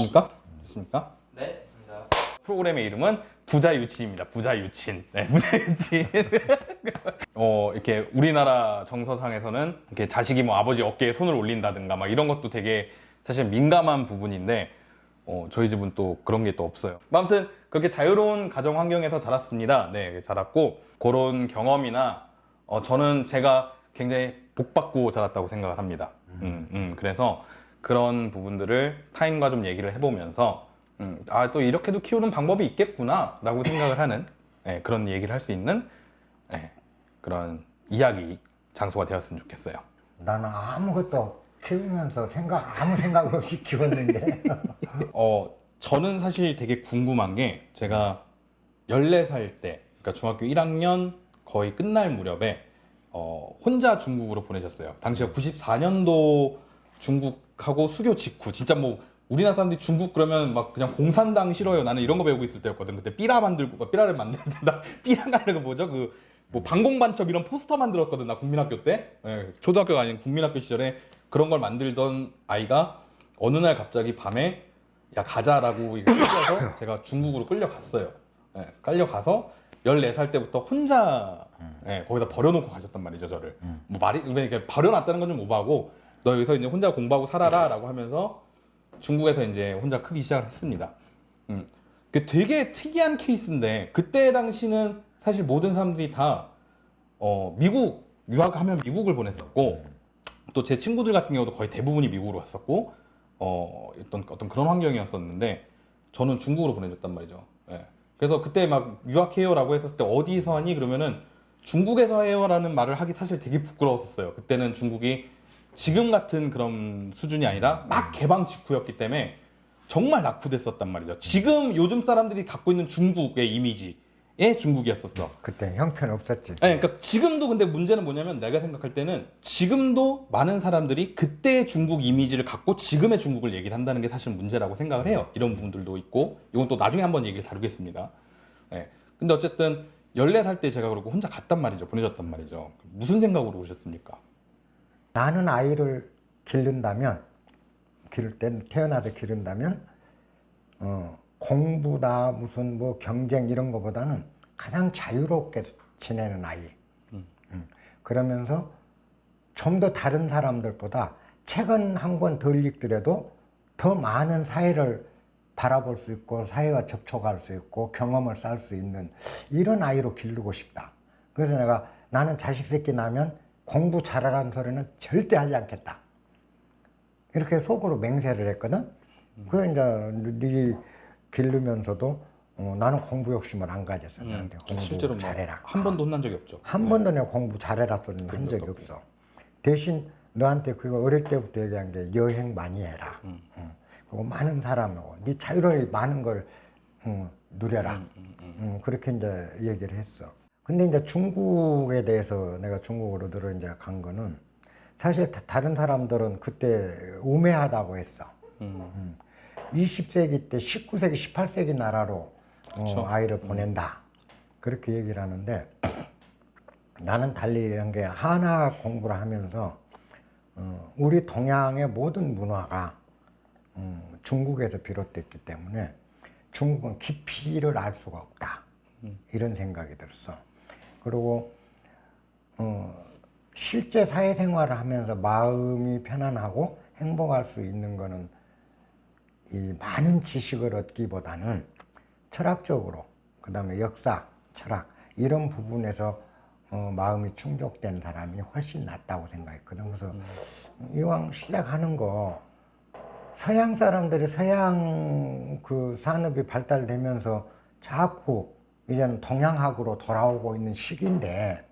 됐습니까? 됐습니까? 네, 됐습니다. 프로그램의 이름은 부자유치입니다. 부자유친. 네, 부자유친. 이렇게 우리나라 정서상에서는 이렇게 자식이 뭐 아버지 어깨에 손을 올린다든가 막 이런 것도 되게 사실 민감한 부분인데 저희 집은 또 그런 게 또 없어요. 아무튼 그렇게 자유로운 가정 환경에서 자랐습니다. 네, 자랐고 그런 경험이나 저는 제가 굉장히 복받고 자랐다고 생각을 합니다. 그래서 그런 부분들을 타인과 좀 얘기를 해보면서 또 이렇게도 키우는 방법이 있겠구나 라고 생각을 하는 그런 얘기를 할 수 있는 그런 이야기 장소가 되었으면 좋겠어요. 나는 아무것도 키우면서 아무 생각 없이 키웠는데. 저는 사실 되게 궁금한 게 제가 14살 때, 그러니까 중학교 1학년 거의 끝날 무렵에 혼자 중국으로 보내셨어요. 당시가 94년도 중국하고 수교 직후, 진짜 뭐 우리나라 사람들이 중국 그러면 막 그냥 공산당 싫어요. 나는 이런 거 배우고 있을 때였거든. 그때 삐라를 만들다. 삐라가 아니라 그 뭐죠? 그 뭐 방공반첩 이런 포스터 만들었거든. 나 국민학교 때. 초등학교가 아닌 국민학교 시절에 그런 걸 만들던 아이가 어느 날 갑자기 밤에 야 가자라고 끌려서 제가 중국으로 끌려갔어요. 끌려가서 14살 때부터 혼자 거기다 버려놓고 가셨단 말이죠, 저를. 뭐 그러니까 버려놨다는 건 좀 오바고 너 여기서 이제 혼자 공부하고 살아라라고 하면서 중국에서 이제 혼자 크기 시작을 했습니다. 그 되게 특이한 케이스인데 그때 당시는 사실 모든 사람들이 다 미국 유학하면 미국을 보냈었고 또 제 친구들 같은 경우도 거의 대부분이 미국으로 갔었고 어떤 그런 환경이었었는데 저는 중국으로 보내줬단 말이죠. 그래서 그때 막 유학해요라고 했었을 때 어디서 하니 그러면은 중국에서 해요라는 말을 하기 사실 되게 부끄러웠었어요. 그때는 중국이 지금 같은 그런 수준이 아니라 막 개방 직후였기 때문에 정말 낙후됐었단 말이죠. 지금 요즘 사람들이 갖고 있는 중국의 이미지의 중국이었었어. 그때 형편 없었지. 그러니까 지금도 근데 문제는 뭐냐면 내가 생각할 때는 지금도 많은 사람들이 그때의 중국 이미지를 갖고 지금의 중국을 얘기를 한다는 게 사실 문제라고 생각을 해요. 이런 부분들도 있고 이건 또 나중에 한번 얘기를 다루겠습니다. 근데 어쨌든 14살 때 제가 그러고 혼자 갔단 말이죠. 보내줬단 말이죠. 무슨 생각으로 오셨습니까? 나는 아이를 기른다면, 태어나서 기른다면, 공부다, 무슨 뭐 경쟁 이런 거보다는 가장 자유롭게 지내는 아이. 그러면서 좀 더 다른 사람들보다 책은 한 권 덜 읽더라도 더 많은 사회를 바라볼 수 있고 사회와 접촉할 수 있고 경험을 쌓을 수 있는 이런 아이로 기르고 싶다. 그래서 나는 자식 새끼 나면 공부 잘하라는 소리는 절대 하지 않겠다. 이렇게 속으로 맹세를 했거든. 그래서 이제 네 기르면서도 나는 공부 욕심을 안 가졌어. 나한테 공부 실제로 잘해라. 한 번도 혼난 적이 없죠. 한 번도 내가 공부 잘해라 소리는 한 적이 없어. 대신 너한테 그거 어릴 때부터 얘기한 게 여행 많이 해라. 그리고 많은 사람하고 네 자유로이 많은 걸 누려라. 그렇게 이제 얘기를 했어. 근데 이제 중국에 대해서 내가 중국으로 이제 간 거는 사실 다른 사람들은 그때 우매하다고 했어. 20세기 때 19세기, 18세기 나라로 아이를 보낸다. 그렇게 얘기를 하는데 나는 달리 한 게 하나 공부를 하면서 우리 동양의 모든 문화가 중국에서 비롯됐기 때문에 중국은 깊이를 알 수가 없다. 이런 생각이 들었어. 그리고 실제 사회생활을 하면서 마음이 편안하고 행복할 수 있는 거는 이 많은 지식을 얻기보다는 철학적으로, 그 다음에 역사, 철학 이런 부분에서 마음이 충족된 사람이 훨씬 낫다고 생각했거든. 그래서 이왕 시작하는 거 서양 사람들이 서양 그 산업이 발달되면서 자꾸 이제는 동양학으로 돌아오고 있는 시기인데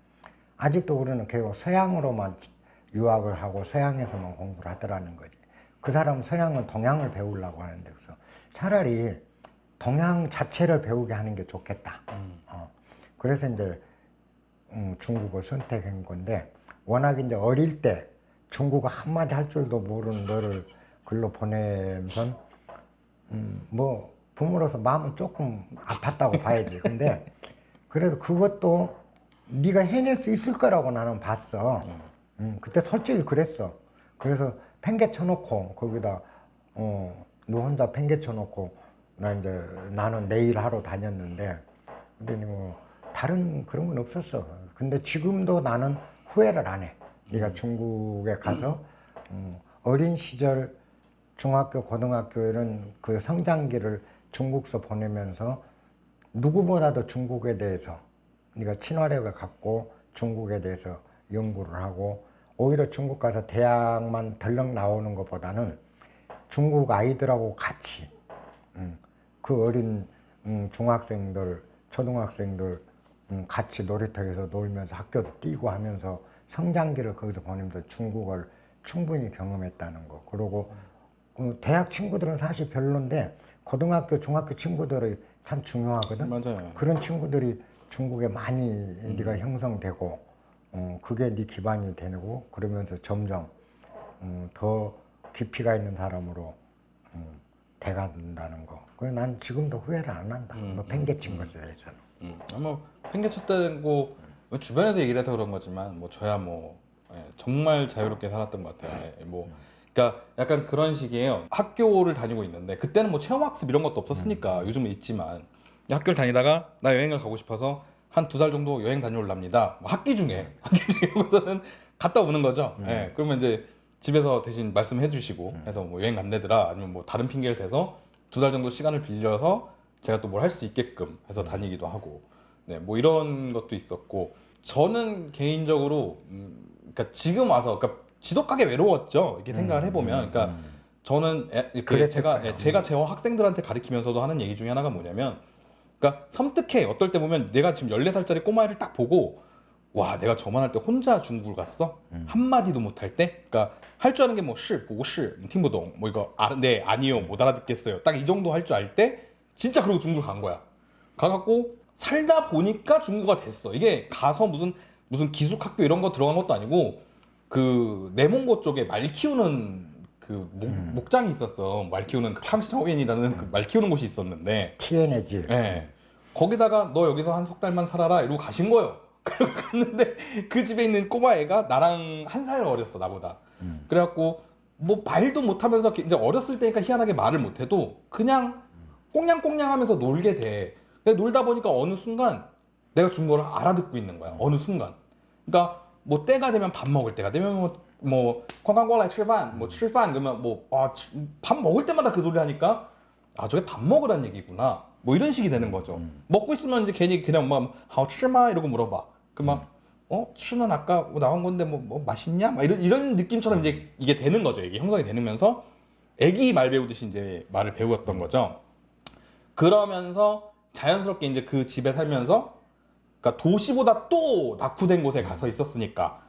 아직도 우리는 결국 서양으로만 유학을 하고 서양에서만 공부를 하더라는 거지. 그 사람은 서양은 동양을 배우려고 하는데 그래서 차라리 동양 자체를 배우게 하는 게 좋겠다. 그래서 이제 중국을 선택한 건데 워낙 이제 어릴 때 중국어 한마디 할 줄도 모르는 너를 글로 보내면서 뭐 부모로서 마음은 조금 아팠다고 봐야지. 근데 그래도 그것도 네가 해낼 수 있을 거라고 나는 봤어. 그때 솔직히 그랬어. 그래서 팽개 쳐놓고 거기다 너 혼자 팽개쳐 놓고 나는 내일 하러 다녔는데 근데 뭐 다른 그런 건 없었어. 근데 지금도 나는 후회를 안 해. 네가 중국에 가서 어린 시절 중학교, 고등학교에는 그 성장기를 중국서 보내면서 누구보다도 중국에 대해서 네가 친화력을 갖고 중국에 대해서 연구를 하고 오히려 중국 가서 대학만 덜렁 나오는 것보다는 중국 아이들하고 같이 그 어린 중학생들, 초등학생들 같이 놀이터에서 놀면서 학교도 뛰고 하면서 성장기를 거기서 보내면서 중국어를 충분히 경험했다는 거. 그리고 대학 친구들은 사실 별론데 고등학교, 중학교 친구들이 참 중요하거든. 맞아요. 그런 친구들이 중국에 많이 네가 형성되고 그게 네 기반이 되고 그러면서 점점 더 깊이가 있는 사람으로 돼간다는 거. 그래 난 지금도 후회를 안 한다. 너 팽개친 것에 대해서는. 뭐 팽개쳤다고 주변에서 얘기를 해서 그런 거지만 뭐 저야 뭐 정말 자유롭게 살았던 것 같아요. 뭐 그러니까 약간 그런 식이에요. 학교를 다니고 있는데 그때는 뭐 체험학습 이런 것도 없었으니까 요즘은 있지만 학교를 다니다가 나 여행을 가고 싶어서 한 2달 정도 여행 다녀올랍니다. 뭐 학기 중에 여기서는 갔다 오는 거죠. 그러면 이제 집에서 대신 말씀해 주시고 해서 뭐 여행 간대더라 아니면 뭐 다른 핑계를 대서 2달 정도 시간을 빌려서 제가 또 뭘 할 수 있게끔 해서 다니기도 하고 뭐 이런 것도 있었고 저는 개인적으로 그러니까 지금 와서 그러니까 지독하게 외로웠죠. 이렇게 생각을 해보면 그러니까 저는 이렇게 제가 제 학생들한테 가르치면서도 하는 얘기 중에 하나가 뭐냐면 그러니까 섬뜩해. 어떨 때 보면 내가 지금 14살짜리 꼬마애를 딱 보고 와 내가 저만할 때 혼자 중국을 갔어? 한마디도 못할 때? 그러니까 할 줄 아는 게 뭐 시, 보고 시, 팀부동 뭐 이거 네 아니요 못 알아듣겠어요. 딱 이 정도 할 줄 알 때 진짜 그러고 중국을 간 거야. 가갖고 살다 보니까 중국어가 됐어. 이게 가서 무슨 기숙학교 이런 거 들어간 것도 아니고 그 내몽고 쪽에 말 키우는 그 목장이 있었어. 말 키우는 그 탕시차오엔이라는 그 말 키우는 곳이 있었는데 TNG. 거기다가 너 여기서 한 3달만 살아라 이러고 가신 거예요. 그리고 갔는데 그 집에 있는 꼬마애가 나랑 한 살 어렸어 나보다. 그래갖고 뭐 말도 못하면서 이제 어렸을 때니까 희한하게 말을 못해도 그냥 꽁냥꽁냥 하면서 놀게 돼. 놀다 보니까 어느 순간 내가 중국어를 알아듣고 있는 거야. 어느 순간. 그러니까 뭐 때가 되면 밥 먹을 때가 되면 뭐 관광过来 吃饭 뭐 吃饭 그러면 뭐 밥 먹을 때마다 그 소리 하니까 아 저게 밥 먹으란 얘기구나. 뭐 이런 식이 되는 거죠. 먹고 있으면 이제 괜히 그냥 막 하오치마 이러고 물어봐. 그막 치는 아까 뭐 나온 건데 뭐 맛있냐? 막 이런 느낌처럼 이제 이게 되는 거죠. 이게 형성이 되면서 애기 말 배우듯이 이제 말을 배웠던 거죠. 그러면서 자연스럽게 이제 그 집에 살면서 그러니까 도시보다 또 낙후된 곳에 가서 있었으니까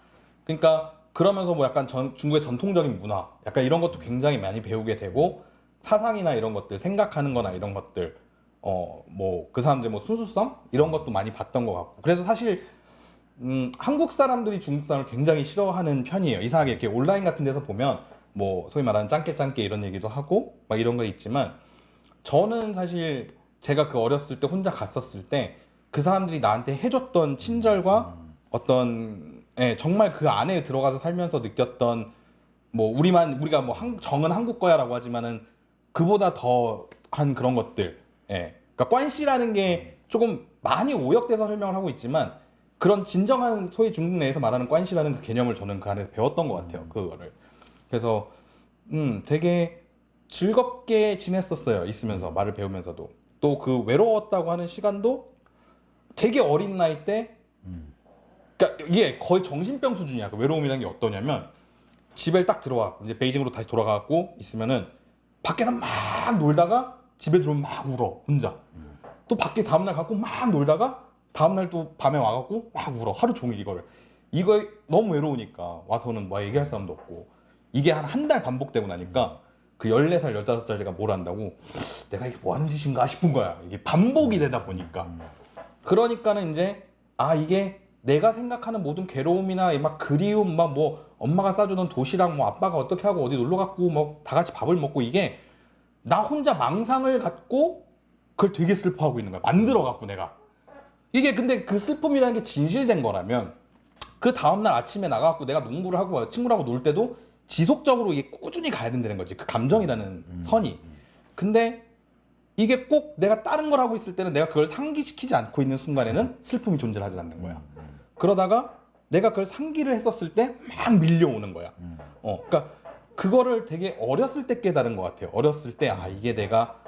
그러니까 그러면서 뭐 약간 중국의 전통적인 문화 약간 이런 것도 굉장히 많이 배우게 되고 사상이나 이런 것들 생각하는 거나 이런 것들 뭐 그 사람들의 뭐 순수성 이런 것도 많이 봤던 것 같고 그래서 사실 한국 사람들이 중국 사람을 굉장히 싫어하는 편이에요. 이상하게 이렇게 온라인 같은 데서 보면 뭐 소위 말하는 짱깨 이런 얘기도 하고 막 이런 거 있지만 저는 사실 제가 그 어렸을 때 혼자 갔었을 때 그 사람들이 나한테 해줬던 친절과 어떤 정말 그 안에 들어가서 살면서 느꼈던 뭐 우리가 뭐 정은 한국 거야라고 하지만은 그보다 더한 그런 것들 그러니까 관시라는 게 조금 많이 오역돼서 설명을 하고 있지만 그런 진정한 소위 중국 내에서 말하는 관시라는 그 개념을 저는 그 안에서 배웠던 것 같아요. 그거를 그래서 되게 즐겁게 지냈었어요. 있으면서 말을 배우면서도 또 그 외로웠다고 하는 시간도 되게 어린 나이 때 그러니까 이게 거의 정신병 수준이야. 그 외로움이라는 게 어떠냐면 집에 딱 들어와 이제 베이징으로 다시 돌아가고 있으면은 밖에서 막 놀다가 집에 들어오면 막 울어 혼자. 또 밖에 다음날 가고 막 놀다가 다음날 또 밤에 와갖고 막 울어 하루 종일 이거 너무 외로우니까 와서는 뭐 얘기할 사람도 없고 이게 한 달 반복되고 나니까 그 14살 15살짜리가 뭘 한다고 내가 이게 뭐 하는 짓인가 싶은 거야. 이게 반복이 되다 보니까 그러니까는 이제 이게 내가 생각하는 모든 괴로움이나 막 그리움 막 뭐 엄마가 싸주던 도시락 뭐 아빠가 어떻게 하고 어디 놀러 갔고 뭐 다 같이 밥을 먹고 이게 나 혼자 망상을 갖고 그걸 되게 슬퍼하고 있는 거야. 만들어 갖고 내가 이게 근데 그 슬픔이라는 게 진실된 거라면 그 다음날 아침에 나가갖고 내가 농구를 하고 친구랑고 놀 때도 지속적으로 이게 꾸준히 가야 된다는 거지. 그 감정이라는 선이. 근데 이게 꼭 내가 다른 걸 하고 있을 때는 내가 그걸 상기시키지 않고 있는 순간에는 슬픔이 존재하지 않는 거야. 그러다가 내가 그걸 상기를 했었을 때 막 밀려오는 거야. 그러니까 그거를 되게 어렸을 때 깨달은 것 같아요. 어렸을 때 아 이게 내가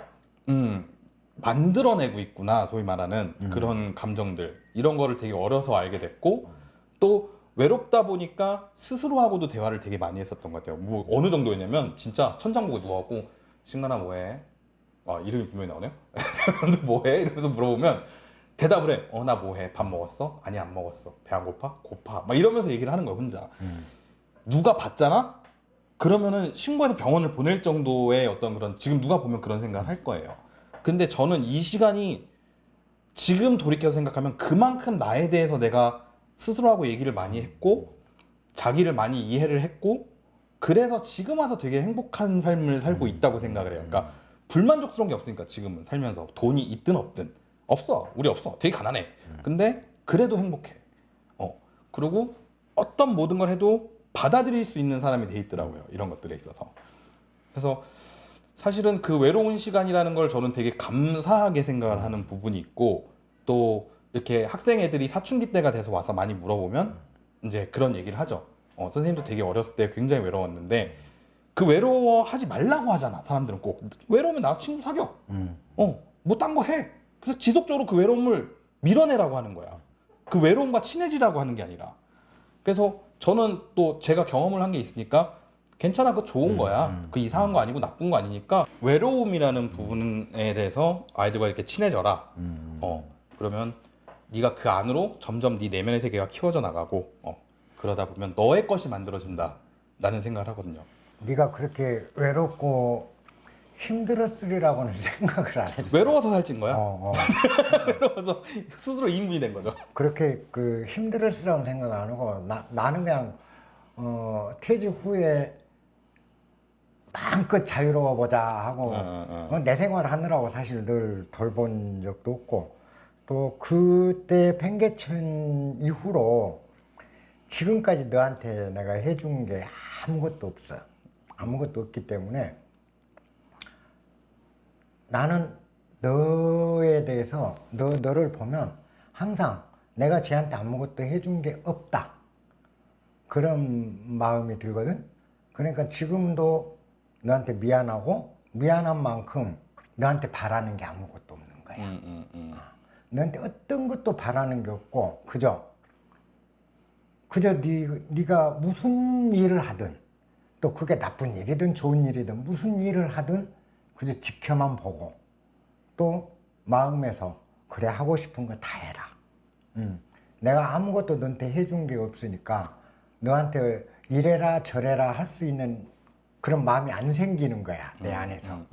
만들어내고 있구나, 소위 말하는 그런 감정들, 이런 거를 되게 어려서 알게 됐고, 또 외롭다 보니까 스스로하고도 대화를 되게 많이 했었던 것 같아요. 뭐 어느 정도였냐면 진짜 천장 보고 누워갖고 신간아 뭐해? 아 이름이 분명히 나오네요. 너 뭐해? 이러면서 물어보면 대답을 해. 나 뭐해? 밥 먹었어? 아니 안 먹었어. 배 안 고파? 고파. 막 이러면서 얘기를 하는 거야 혼자. 누가 봤잖아? 그러면은 신고해서 병원을 보낼 정도의 어떤 그런, 지금 누가 보면 그런 생각을 할 거예요. 근데 저는 이 시간이 지금 돌이켜서 생각하면 그만큼 나에 대해서 내가 스스로하고 얘기를 많이 했고 자기를 많이 이해를 했고 그래서 지금 와서 되게 행복한 삶을 살고 있다고 생각을 해요. 그러니까 불만족스러운 게 없으니까 지금은 살면서 돈이 있든 없든 없어. 우리 없어. 되게 가난해. 근데 그래도 행복해. 그리고 어떤 모든 걸 해도 받아들일 수 있는 사람이 돼 있더라고요. 이런 것들에 있어서. 그래서 사실은 그 외로운 시간이라는 걸 저는 되게 감사하게 생각을 하는 부분이 있고, 또 이렇게 학생 애들이 사춘기 때가 돼서 와서 많이 물어보면 이제 그런 얘기를 하죠. 선생님도 되게 어렸을 때 굉장히 외로웠는데 그 외로워하지 말라고 하잖아. 사람들은 꼭 외로우면 나 친구 사겨. 뭐 딴 거 해. 그래서 지속적으로 그 외로움을 밀어내라고 하는 거야. 그 외로움과 친해지라고 하는 게 아니라. 그래서 저는 또 제가 경험을 한 게 있으니까 괜찮아, 그거 좋은 거야. 그 이상한 거 아니고 나쁜 거 아니니까 외로움이라는 부분에 대해서 아이들과 이렇게 친해져라. 그러면 네가 그 안으로 점점 네 내면의 세계가 키워져 나가고 그러다 보면 너의 것이 만들어진다 라는 생각을 하거든요. 네가 그렇게 외롭고 힘들었으리라고는 생각을 안 했어. 외로워서 살찐 거야. 외로워서 스스로 2인분이 된 거죠. 그렇게 그 힘들었으라고 생각 안 하고 나는 그냥 퇴직 후에 마음껏 자유로워 보자 하고 내 생활 하느라고 사실 늘 돌본 적도 없고, 또 그때 팽개친 이후로 지금까지 너한테 내가 해준 게 아무것도 없어. 아무것도 없기 때문에 나는 너에 대해서 너를 보면 항상 내가 쟤한테 아무것도 해준 게 없다, 그런 마음이 들거든. 그러니까 지금도 너한테 미안하고 미안한 만큼 너한테 바라는 게 아무것도 없는 거야. 너한테 어떤 것도 바라는 게 없고 그저 네가 무슨 일을 하든, 또 그게 나쁜 일이든 좋은 일이든 무슨 일을 하든 그저 지켜만 보고, 또 마음에서 그래 하고 싶은 거 다 해라. 내가 아무것도 너한테 해준 게 없으니까 너한테 이래라 저래라 할 수 있는 그런 마음이 안 생기는 거야, 내 안에서.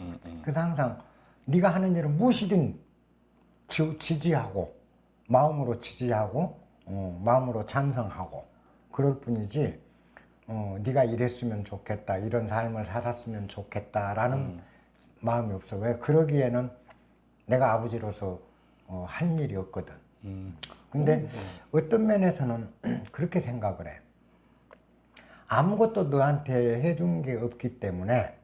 그래서 항상 네가 하는 일은 무엇이든 지지하고 마음으로 지지하고 마음으로 찬성하고 그럴 뿐이지, 네가 이랬으면 좋겠다, 이런 삶을 살았으면 좋겠다라는 마음이 없어. 왜? 그러기에는 내가 아버지로서 할 일이 없거든. 근데 어떤 면에서는 그렇게 생각을 해. 아무것도 너한테 해준 게 없기 때문에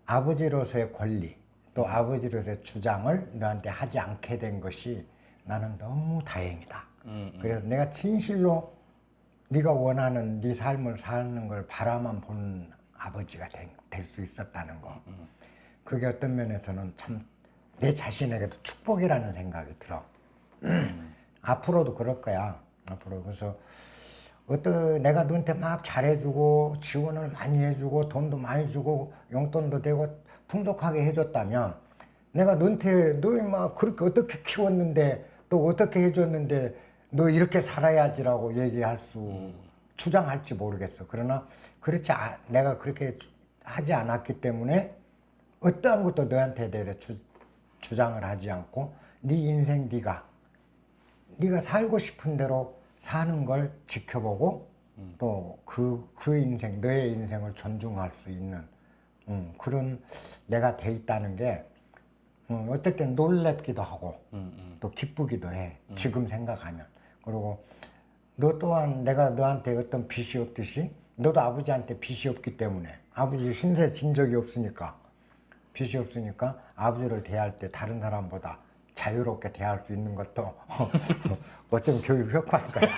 아버지로서의 권리, 또 아버지로서의 주장을 너한테 하지 않게 된 것이 나는 너무 다행이다. 그래서 내가 진실로 네가 원하는 네 삶을 사는 걸 바라만 본 아버지가 될 수 있었다는 거. 그게 어떤 면에서는 참 내 자신에게도 축복이라는 생각이 들어. 앞으로도 그럴 거야. 앞으로. 그래서 내가 너한테 막 잘해주고 지원을 많이 해주고 돈도 많이 주고 용돈도 되고 풍족하게 해줬다면, 내가 너한테 너희 막 그렇게 어떻게 키웠는데 또 어떻게 해줬는데 너 이렇게 살아야지라고 얘기할 수 주장할지 모르겠어. 그러나 내가 그렇게 하지 않았기 때문에 어떠한 것도 너한테 대해서 주장을 하지 않고 네 인생 네가 살고 싶은 대로 사는 걸 지켜보고 또 그 인생, 너의 인생을 존중할 수 있는 그런 내가 돼 있다는 게 어떨 땐 놀랍기도 하고 또 기쁘기도 해. 지금 생각하면. 그리고 너 또한 내가 너한테 어떤 빚이 없듯이 너도 아버지한테 빚이 없기 때문에, 아버지 신세 진 적이 없으니까 빚이 없으니까 아버지를 대할 때 다른 사람보다 자유롭게 대할 수 있는 것도 어쩌면 교육 효과일까요?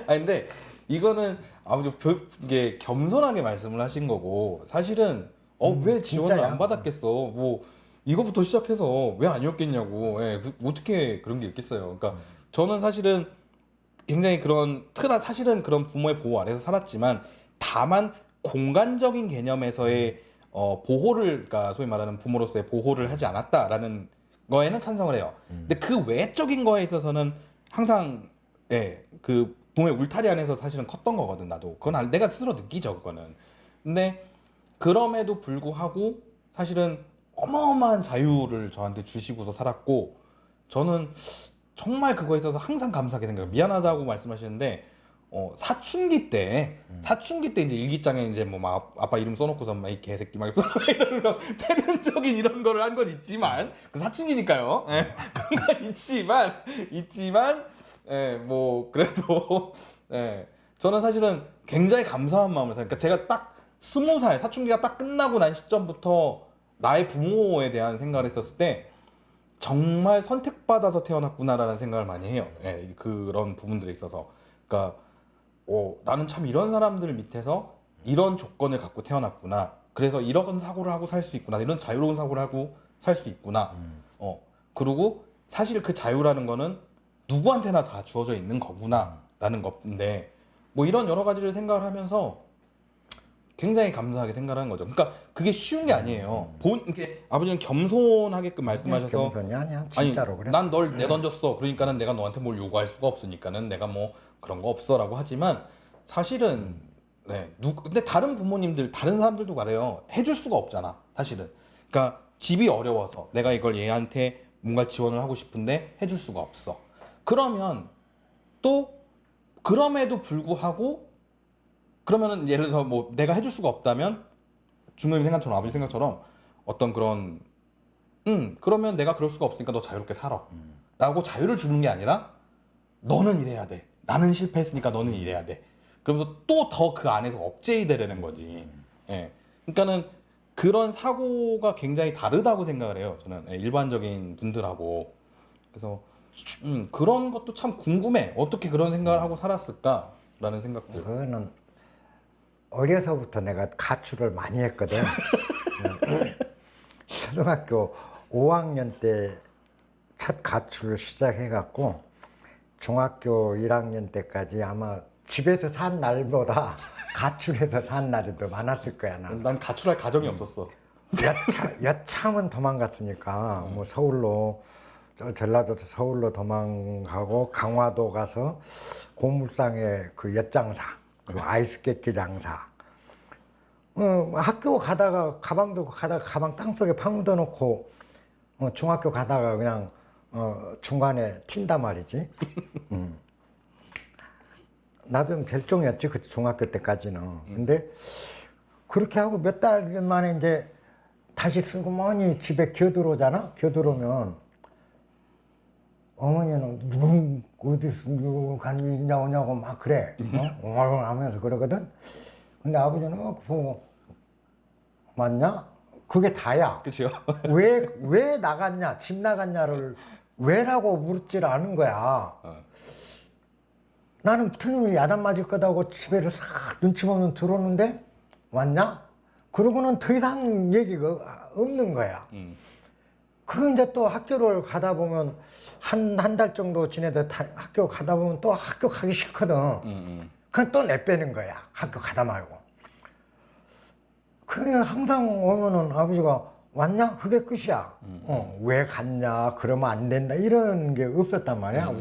아니 근데 이거는 아버지 이게 겸손하게 말씀을 하신 거고 사실은 왜 지원을 진짜야. 안 받았겠어 뭐 이거부터 시작해서 왜 아니었겠냐고 예, 어떻게 그런 게 있겠어요. 그러니까 저는 사실은 굉장히 사실은 그런 부모의 보호 아래서 살았지만 다만 공간적인 개념에서의 보호를 그러니까 소위 말하는 부모로서의 보호를 하지 않았다라는 거에는 찬성을 해요. 근데 그 외적인 거에 있어서는 항상 그 부모의 울타리 안에서 사실은 컸던 거거든. 나도 그건 내가 스스로 느끼죠 그거는. 근데 그럼에도 불구하고 사실은 어마어마한 자유를 저한테 주시고서 살았고 저는 정말 그거에 있어서 항상 감사하게 생각해요. 미안하다고 말씀하시는데 사춘기 때 이제 일기장에 이제 뭐 막 아빠 이름 써놓고서 막 이 개새끼 막 이런 거 패륜적인 이런 거를 한 건 있지만 그 사춘기니까요. 예, 그런 건 있지만 뭐 그래도 저는 사실은 굉장히 감사한 마음을 살니까 제가 딱 20살 사춘기가 딱 끝나고 난 시점부터 나의 부모에 대한 생각을 했었을 때 정말 선택받아서 태어났구나라는 생각을 많이 해요. 그런 부분들에 있어서. 그러니까 나는 참 이런 사람들 밑에서 이런 조건을 갖고 태어났구나. 그래서 이런 사고를 하고 살 수 있구나. 이런 자유로운 사고를 하고 살 수 있구나. 그리고 사실 그 자유라는 거는 누구한테나 다 주어져 있는 거구나라는 건데 뭐 이런 여러 가지를 생각을 하면서 굉장히 감사하게 생각하는 거죠. 그러니까 그게 쉬운 게 아니에요. 이렇게 아버지는 겸손하게끔 말씀하셔서 겸손이 아니야 진짜로. 아니, 그래. 난 널 내던졌어. 그러니까는 내가 너한테 뭘 요구할 수가 없으니까는 내가 뭐 그런 거 없어라고 하지만 사실은 근데 다른 부모님들 다른 사람들도 말해요. 해줄 수가 없잖아. 사실은. 그러니까 집이 어려워서 내가 이걸 얘한테 뭔가 지원을 하고 싶은데 해줄 수가 없어. 그러면 또 그럼에도 불구하고 그러면은 예를 들어서 뭐 내가 해줄 수가 없다면 중국님 생각처럼 아버지 생각처럼 어떤 그런 그러면 내가 그럴 수가 없으니까 너 자유롭게 살아 라고 자유를 주는 게 아니라 너는 이래야 돼 나는 실패했으니까 너는 이래야 돼 그러면서 또 더 그 안에서 억제이 되려는 거지. 그러니까는 그런 사고가 굉장히 다르다고 생각을 해요 저는. 일반적인 분들하고. 그래서 그런 것도 참 궁금해. 어떻게 그런 생각을 하고 살았을까라는 생각들. 그거는 어려서부터 내가 가출을 많이 했거든. 초등학교 5학년 때 첫 가출을 시작해갖고 중학교 1학년 때까지 아마 집에서 산 날보다 가출해서 산 날이 더 많았을 거야. 난 가출할 가정이 없었어. 여참은 도망갔으니까 뭐 서울로 전라도에서 서울로 도망가고 강화도 가서 고물상에 그 엿장사 그리고 아이스 깨끼 장사. 학교 가다가 가방 들고 가다가 가방 땅속에 파묻어 놓고 중학교 가다가 그냥 중간에 튄단 말이지. 나좀 별종이었지 그 중학교 때까지는. 근데 그렇게 하고 몇 달 만에 이제 다시 슬그머니 집에 겨들어오잖아. 겨들어오면 어머니는 누군 어디서 누구 가냐 오냐고 막 그래. 하면서 그러거든. 근데 아버지는 보고 맞냐? 그게 다야. 그치요? 왜 나갔냐? 집 나갔냐를 왜라고 묻지를 않은 거야. 나는 틀림없이 야단 맞을 거다고 집에를 싹 눈치 보면 들어오는데 왔냐? 그러고는 더 이상 얘기가 없는 거야. 그 이제 또 학교를 가다 보면 한 달 정도 지내다 학교 가다 보면 또 학교 가기 싫거든. 그건 또 내빼는 거야. 학교 가다 말고. 그게 항상 오면은 아버지가 왔냐? 그게 끝이야. 왜 갔냐? 그러면 안 된다. 이런 게 없었단 말이야.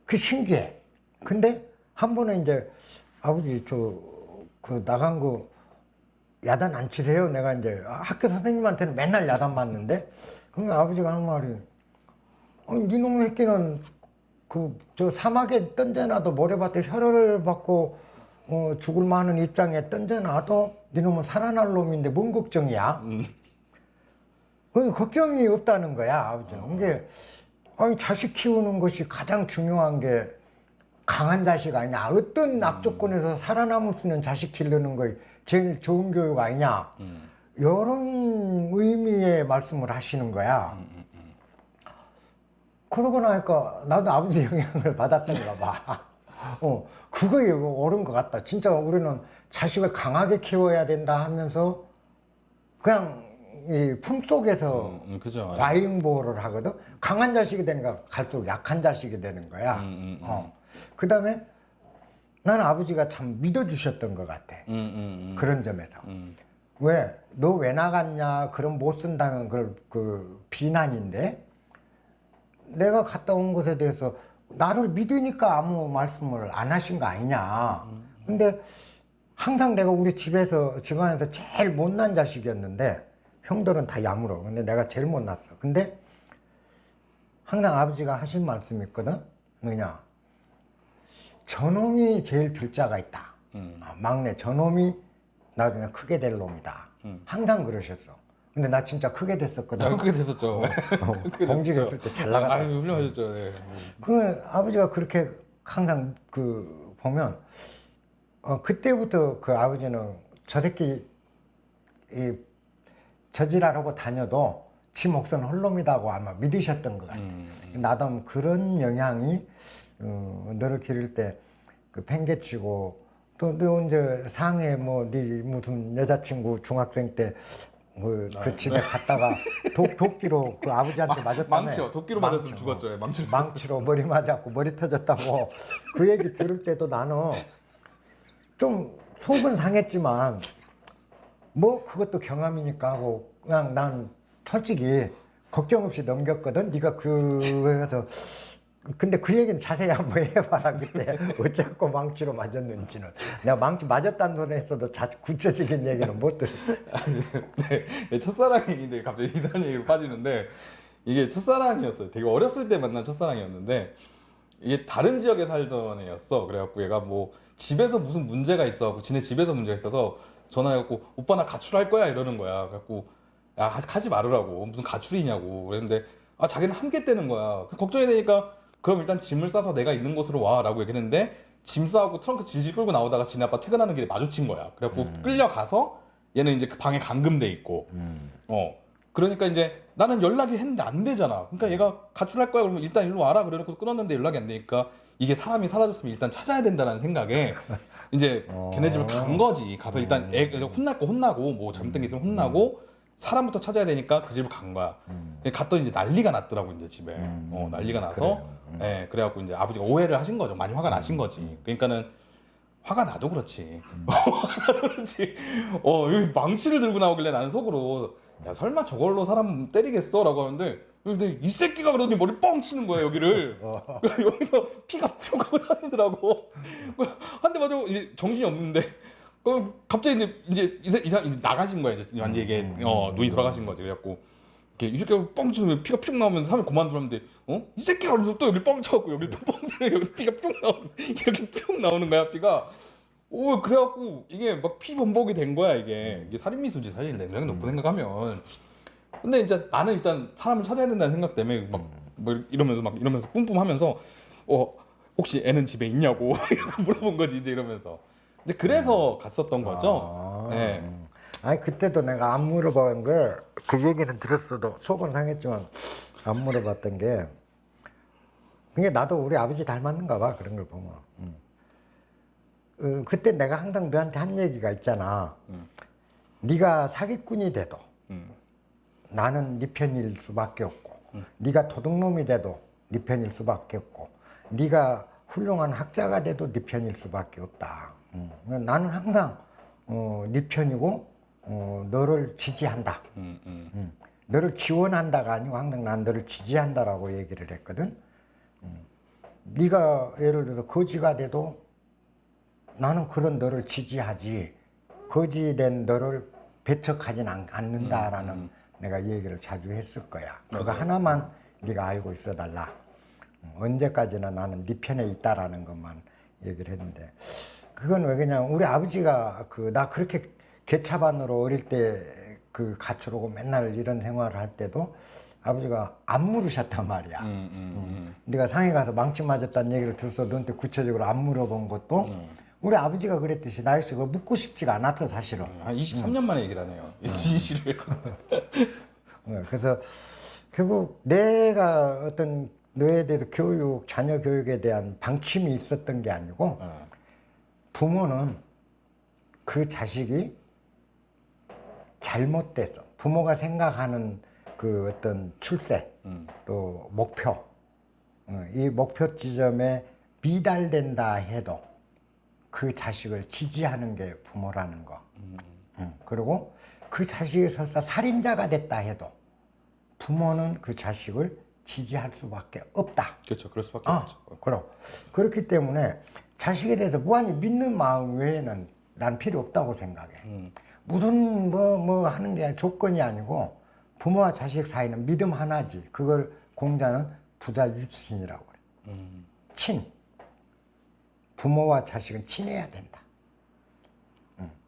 그 신기해. 근데 한 번은 이제 아버지 그 나간 거 야단 안 치세요? 내가 이제 학교 선생님한테는 맨날 야단 맞는데 그러면 아버지가 하는 말이 니놈 새끼는 저 사막에 던져놔도 모래밭에 혈을 받고 죽을 만한 입장에 던져놔도 니놈은 살아날 놈인데 뭔 걱정이야? 걱정이 없다는 거야 아버지는. 이게 자식 키우는 것이 가장 중요한 게 강한 자식 아니냐? 어떤 악조건에서 살아남을 수 있는 자식 키우는 거 제일 좋은 교육 아니냐? 이런 의미의 말씀을 하시는 거야. 그러고 나니까 나도 아버지 영향을 받았던가 봐. 그거에 옳은 것 같다. 진짜 우리는 자식을 강하게 키워야 된다 하면서 그냥 이 품속에서 그죠. 과잉보호를 하거든. 강한 자식이 되니까 갈수록 약한 자식이 되는 거야. 그 다음에 나는 아버지가 참 믿어주셨던 것 같아. 그런 점에서. 왜? 너 왜 나갔냐? 그럼 못 쓴다면 그걸 그 비난인데 내가 갔다 온 것에 대해서 나를 믿으니까 아무 말씀을 안 하신 거 아니냐. 근데 항상 내가 우리 집안에서 제일 못난 자식이었는데 형들은 다 야물어. 근데 내가 제일 못났어. 근데 항상 아버지가 하신 말씀이 있거든. 뭐냐? 저놈이 제일 들 자가 있다. 막내 저놈이 나중에 크게 될 놈이다. 항상 그러셨어. 근데 나 진짜 크게 됐었거든. 크게 됐었죠. 공직했을 때 잘 나갔다. 훌륭하셨죠. 네. 그 아버지가 그렇게 항상 그 보면 그때부터 그 아버지는 저 새끼 이 저지랄하고 다녀도 지 몫은 홀놈이다고 아마 믿으셨던 것 같아. 나도 그런 영향이 너를 기를 때 그 팽개치고 또 너 이제 상해 뭐 네 무슨 여자친구 중학생 때 그 집에 갔다가 도끼로 그 아버지한테 맞았다며. 망치요. 도끼로 맞았으면 죽었죠. 망치로 머리 맞았고 머리 터졌다고 그 얘기 들을 때도 나는 좀 속은 상했지만 뭐 그것도 경험이니까 하고 그냥 난 솔직히 걱정 없이 넘겼거든. 네가 그래서 근데 그 얘기는 자세히 한번 해봐라. 그때 어쩌고 망치로 맞았는지는. 내가 망치 맞았다는 소리 했어도 구체적인 얘기는 못 들었어. 네, 첫사랑인데 갑자기 이단 얘기로 빠지는데 이게 첫사랑이었어요. 되게 어렸을 때 만난 첫사랑이었는데 이게 다른 지역에 살던 애였어. 그래갖고 얘가 뭐 집에서 무슨 문제가 있어. 지네 집에서 문제가 있어서 전화해갖고 오빠 나 가출할 거야 이러는 거야. 그래갖고 야 하지 말으라고. 무슨 가출이냐고. 그랬는데 아 자기는 한계되는 거야. 걱정이 되니까 그럼 일단 짐을 싸서 내가 있는 곳으로 와 라고 얘기했는데 짐 싸고 트렁크 질질 끌고 나오다가 지네 아빠 퇴근하는 길에 마주친 거야. 그래갖고 끌려가서 얘는 이제 그 방에 감금돼 있고 그러니까 이제 나는 연락이 했는데 안 되잖아. 그러니까 얘가 가출할 거야 그러면 일단 일로 와라 그래놓고 끊었는데 연락이 안 되니까 이게 사람이 사라졌으면 일단 찾아야 된다는 생각에 이제 걔네 집을 간 거지. 가서 일단 애 혼날 거 혼나고 뭐 잘못된 게 있으면 혼나고 사람부터 찾아야 되니까 그 집을 간 거야. 갔더니 이제 난리가 났더라고 이제 집에. 난리가 나서 그래갖고 이제 아버지가 오해를 하신 거죠. 많이 화가 나신 거지. 그러니까는 화가 나도 그렇지. 화가 나도 그렇지. 여기 망치를 들고 나오길래 나는 속으로 야 설마 저걸로 사람 때리겠어? 라고 하는데 근데 이 새끼가 그러더니 머리 뻥 치는 거야 여기를. 여기서 피가 쭉 하고 다니더라고. 한 대 맞고 이제 정신이 없는데 갑자기 이제 이상 나가신 거야. 이제 완전 이게 눈이 돌아가신 거지. 그래갖고 이렇게 이 새끼가 뻥 치면 피가 쭉 나오면 사람이 그만두는데 이 새끼가 그러면서 또 여기 뻥 쳐갖고 여기 또 뻥 때려 여기 피가 쭉 나오는 이렇게 쭉 나오는 거야 피가. 그래갖고 이게 막 피 범벅이 된 거야 이게 살인미수지 사실 내 생각이 높은 생각하면. 근데 이제 나는 일단 사람을 찾아야 된다는 생각 때문에 막 이러면서 뿜뿜하면서 혹시 애는 집에 있냐고 물어본 거지 이제 이러면서. 이제 그래서 갔었던 거죠. 네. 아니 그때도 내가 안 물어본 게 그 얘기는 들었어도 속은 상했지만 안 물어봤던 게 그게 나도 우리 아버지 닮았는가 봐 그런 걸 보면. 그때 내가 항상 너한테 한 얘기가 있잖아. 네가 사기꾼이 돼도 나는 네 편일 수밖에 없고 네가 도둑놈이 돼도 네 편일 수밖에 없고 네가 훌륭한 학자가 돼도 네 편일 수밖에 없다. 나는 항상 네 편이고 너를 지지한다. 너를 지원한다가 아니고 항상 난 너를 지지한다라고 얘기를 했거든. 네가 예를 들어서 거지가 돼도 나는 그런 너를 지지하지 거지된 너를 배척하진 않는다라는 내가 얘기를 자주 했을 거야. 그거 맞아요. 하나만 네가 알고 있어 달라. 언제까지나 나는 네 편에 있다라는 것만 얘기를 했는데 그건 왜 그냥 우리 아버지가 나 그렇게 개차반으로 어릴 때 그 가출하고 맨날 이런 생활을 할 때도 아버지가 안 물으셨단 말이야. 네가 상해 가서 망치 맞았다는 얘기를 들어서 너한테 구체적으로 안 물어본 것도 우리 아버지가 그랬듯이 나이 씨가 묻고 싶지가 않았어 사실은. 한 23년 만에 얘기를 하네요. 이 진실을. 그래서 결국 내가 어떤 너에 대해서 교육, 자녀 교육에 대한 방침이 있었던 게 아니고 부모는 그 자식이 잘못돼서 부모가 생각하는 그 어떤 출세 또 목표 이 목표 지점에 미달된다 해도 그 자식을 지지하는 게 부모라는 거. 그리고 그 자식이 설사 살인자가 됐다 해도 부모는 그 자식을 지지할 수밖에 없다. 그렇죠. 그럴 수밖에 없죠. 그럼 그렇기 때문에 자식에 대해서 무한히 믿는 마음 외에는 난 필요 없다고 생각해. 무슨 뭐 하는 게 조건이 아니고 부모와 자식 사이는 믿음 하나지. 그걸 공자는 부자 유친이라고 그래. 친. 부모와 자식은 친해야 된다.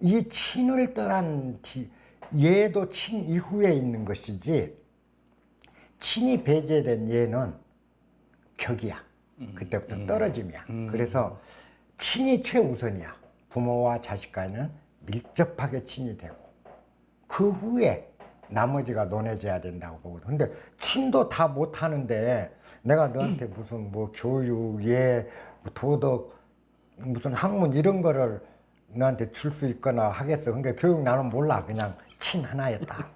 이 친을 떠난 얘도 친 이후에 있는 것이지 친이 배제된 얘는 격이야. 그때부터 떨어짐이야. 그래서 친이 최우선이야. 부모와 자식 간에는 밀접하게 친이 되고 그 후에 나머지가 논해져야 된다고 보거든. 근데 친도 다 못하는데 내가 너한테 무슨 뭐 교육, 예, 도덕, 무슨 학문 이런 거를 너한테 줄 수 있거나 하겠어. 그러니까 교육 나는 몰라. 그냥 친 하나였다.